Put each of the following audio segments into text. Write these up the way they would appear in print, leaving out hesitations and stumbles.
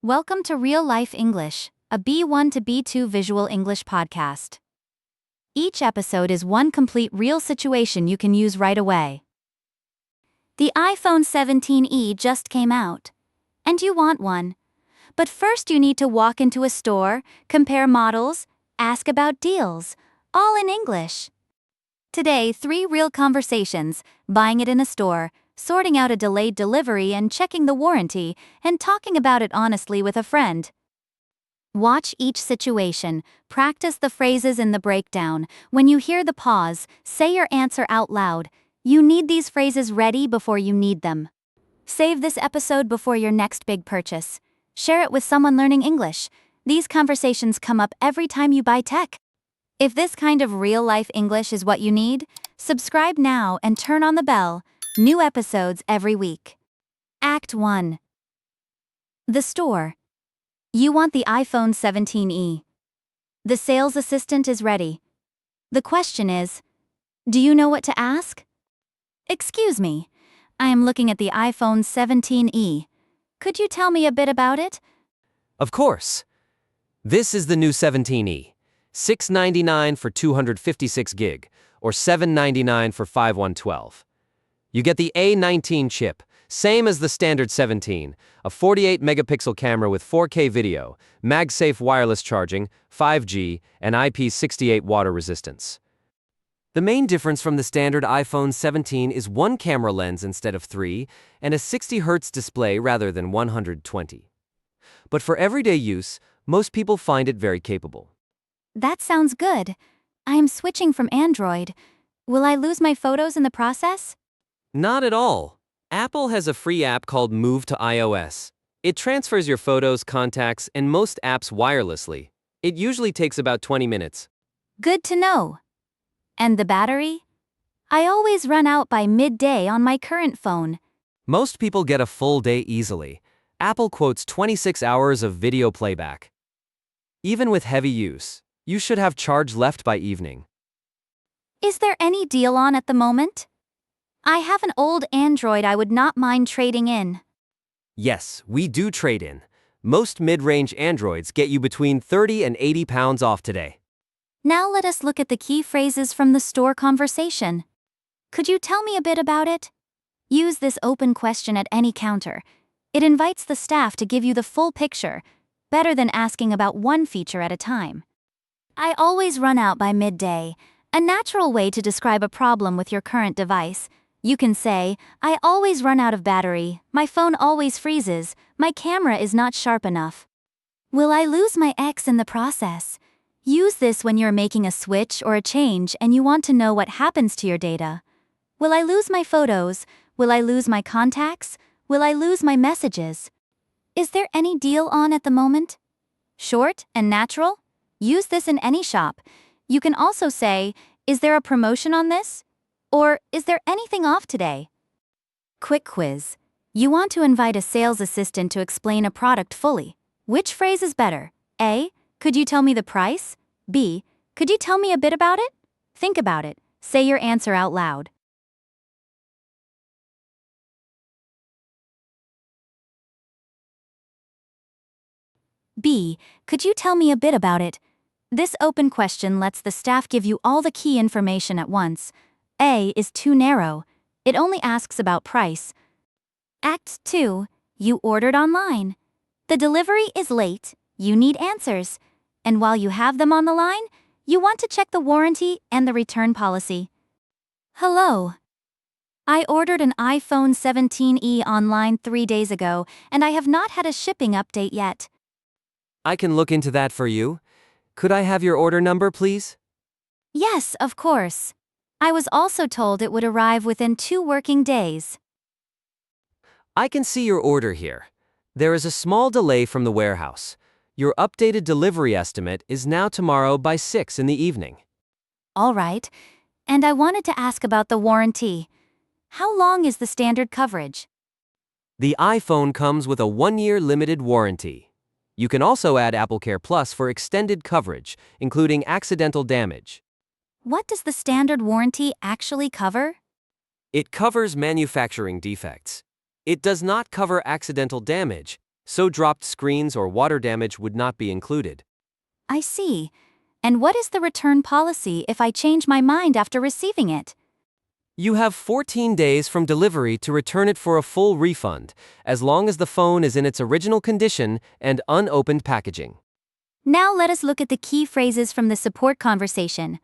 Welcome to Real Life English, a B1 to B2 visual English podcast. Each episode is one complete real situation you can use right away. The iPhone 17e just came out, and you want one. But first you need to walk into a store, compare models, ask about deals, all in English. Today, 3 real conversations: buying it in a store, sorting out a delayed delivery and checking the warranty, and talking about it honestly with a friend. Watch each situation, practice the phrases in the breakdown. When you hear the pause, say your answer out loud. You need these phrases ready before you need them. Save this episode before your next big purchase. Share it with someone learning English. These conversations come up every time you buy tech. If this kind of real-life English is what you need, subscribe now and turn on the bell. New episodes every week. Act 1. The store. You want the iPhone 17e. The sales assistant is ready. The question is, do you know what to ask? Excuse me, I am looking at the iPhone 17e. Could you tell me a bit about it? Of course. This is the new 17e. $699 for 256 gig, or $799 for 5112. You get the A19 chip, same as the standard 17, a 48-megapixel camera with 4K video, MagSafe wireless charging, 5G, and IP68 water resistance. The main difference from the standard iPhone 17 is one camera lens instead of 3, and a 60Hz display rather than 120. But for everyday use, most people find it very capable. That sounds good. I am switching from Android. Will I lose my photos in the process? Not at all. Apple has a free app called Move to iOS. It transfers your photos, contacts, and most apps wirelessly. It usually takes about 20 minutes. Good to know. And the battery? I always run out by midday on my current phone. Most people get a full day easily. Apple quotes 26 hours of video playback. Even with heavy use, you should have charge left by evening. Is there any deal on at the moment? I have an old Android I would not mind trading in. Yes, we do trade in. Most mid-range Androids get you between 30 and 80 pounds off today. Now let us look at the key phrases from the store conversation. Could you tell me a bit about it? Use this open question at any counter. It invites the staff to give you the full picture, better than asking about one feature at a time. I always run out by midday, a natural way to describe a problem with your current device. You can say, I always run out of battery, my phone always freezes, my camera is not sharp enough. Will I lose my X in the process? Use this when you're making a switch or a change and you want to know what happens to your data. Will I lose my photos? Will I lose my contacts? Will I lose my messages? Is there any deal on at the moment? Short and natural? Use this in any shop. You can also say, is there a promotion on this? Or, is there anything off today? Quick quiz. You want to invite a sales assistant to explain a product fully. Which phrase is better? A. Could you tell me the price? B. Could you tell me a bit about it? Think about it. Say your answer out loud. B. Could you tell me a bit about it? This open question lets the staff give you all the key information at once. A is too narrow. It only asks about price. Act 2. You ordered online. The delivery is late. You need answers. And while you have them on the line, you want to check the warranty and the return policy. Hello. I ordered an iPhone 17e online 3 days ago, and I have not had a shipping update yet. I can look into that for you. Could I have your order number, please? Yes, of course. I was also told it would arrive within 2 working days. I can see your order here. There is a small delay from the warehouse. Your updated delivery estimate is now tomorrow by 6 in the evening. All right. And I wanted to ask about the warranty. How long is the standard coverage? The iPhone comes with a 1-year limited warranty. You can also add AppleCare Plus for extended coverage, including accidental damage. What does the standard warranty actually cover? It covers manufacturing defects. It does not cover accidental damage, so dropped screens or water damage would not be included. I see. And what is the return policy if I change my mind after receiving it? You have 14 days from delivery to return it for a full refund, as long as the phone is in its original condition and unopened packaging. Now let us look at the key phrases from the support conversation.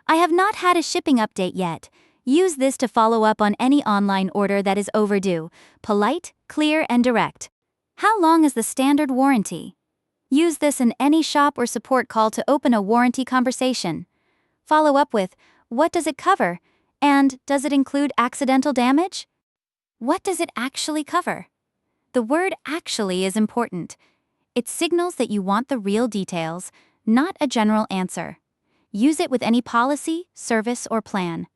I have not had a shipping update yet. Use this to follow up on any online order that is overdue. Polite, clear, and direct. How long is the standard warranty? Use this in any shop or support call to open a warranty conversation. Follow up with, what does it cover? And does it include accidental damage? What does it actually cover? The word actually is important. It signals that you want the real details, not a general answer. Use it with any policy, service, or plan.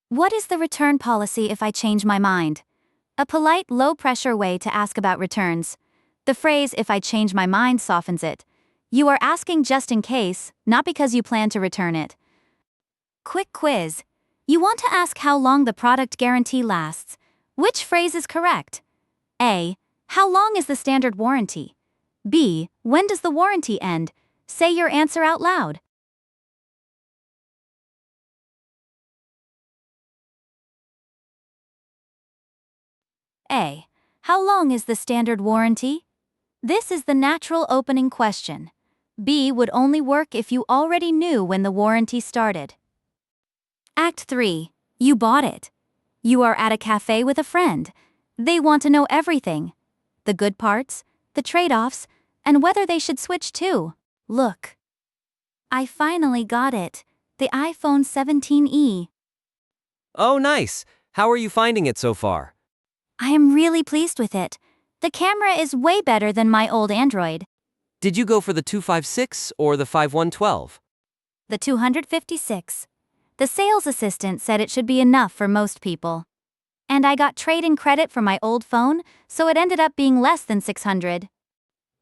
What is the return policy if I change my mind? A polite, low-pressure way to ask about returns. The phrase, if I change my mind, softens it. You are asking just in case, not because you plan to return it. Quick quiz. You want to ask how long the product guarantee lasts. Which phrase is correct? A. How long is the standard warranty? B. When does the warranty end? Say your answer out loud. A. How long is the standard warranty? This is the natural opening question. B would only work if you already knew when the warranty started. Act 3. You bought it. You are at a cafe with a friend. They want to know everything. The good parts, the trade-offs, and whether they should switch too. Look. I finally got it. The iPhone 17e. Oh, nice! How are you finding it so far? I am really pleased with it. The camera is way better than my old Android. Did you go for the 256 or the 5112? The 256. The sales assistant said it should be enough for most people. And I got trade-in credit for my old phone, so it ended up being less than $600.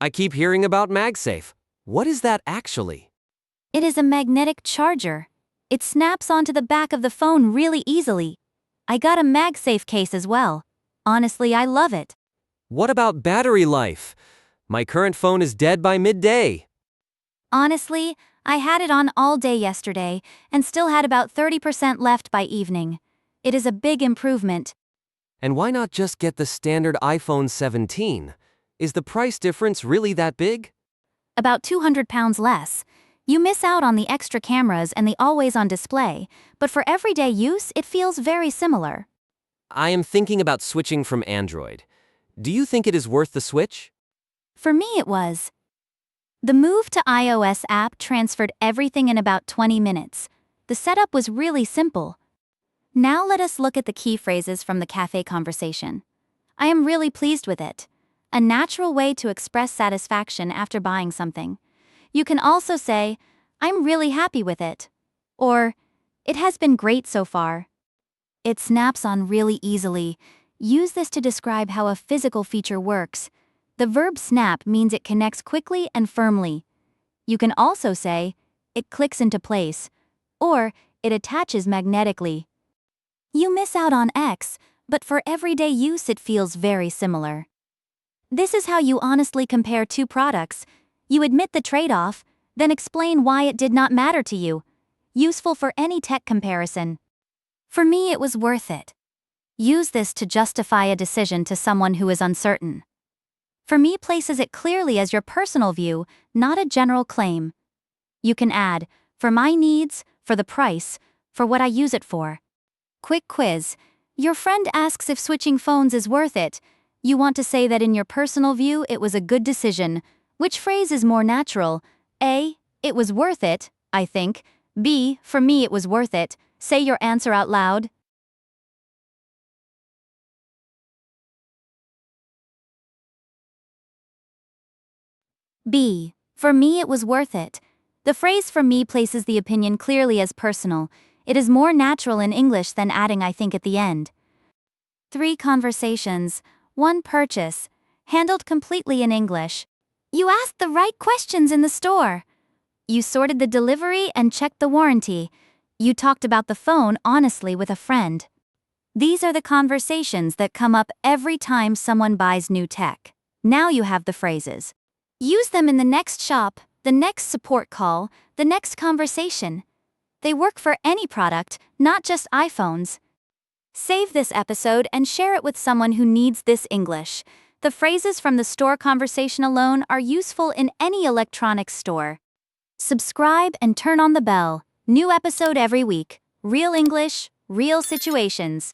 I keep hearing about MagSafe. What is that actually? It is a magnetic charger. It snaps onto the back of the phone really easily. I got a MagSafe case as well. Honestly, I love it. What about battery life? My current phone is dead by midday. Honestly, I had it on all day yesterday and still had about 30% left by evening. It is a big improvement. And why not just get the standard iPhone 17? Is the price difference really that big? About £200 less. You miss out on the extra cameras and the always-on display, but for everyday use, it feels very similar. I am thinking about switching from Android. Do you think it is worth the switch? For me, it was. The move to iOS app transferred everything in about 20 minutes. The setup was really simple. Now let us look at the key phrases from the cafe conversation. I am really pleased with it. A natural way to express satisfaction after buying something. You can also say, I'm really happy with it. Or, it has been great so far. It snaps on really easily. Use this to describe how a physical feature works. The verb snap means it connects quickly and firmly. You can also say, it clicks into place, or it attaches magnetically. You miss out on X, but for everyday use it feels very similar. This is how you honestly compare two products. You admit the trade-off, then explain why it did not matter to you. Useful for any tech comparison. For me, it was worth it. Use this to justify a decision to someone who is uncertain. For me, places it clearly as your personal view, not a general claim. You can add, for my needs, for the price, for what I use it for. Quick quiz. Your friend asks if switching phones is worth it. You want to say that in your personal view it was a good decision. Which phrase is more natural? A. It was worth it, I think. B. For me it was worth it. Say your answer out loud. B. For me it was worth it. The phrase for me places the opinion clearly as personal. It is more natural in English than adding I think at the end. 3 conversations, 1 purchase, handled completely in English. You asked the right questions in the store. You sorted the delivery and checked the warranty. You talked about the phone honestly with a friend. These are the conversations that come up every time someone buys new tech. Now you have the phrases. Use them in the next shop, the next support call, the next conversation. They work for any product, not just iPhones. Save this episode and share it with someone who needs this English. The phrases from the store conversation alone are useful in any electronics store. Subscribe and turn on the bell. New episode every week. Real English, real situations.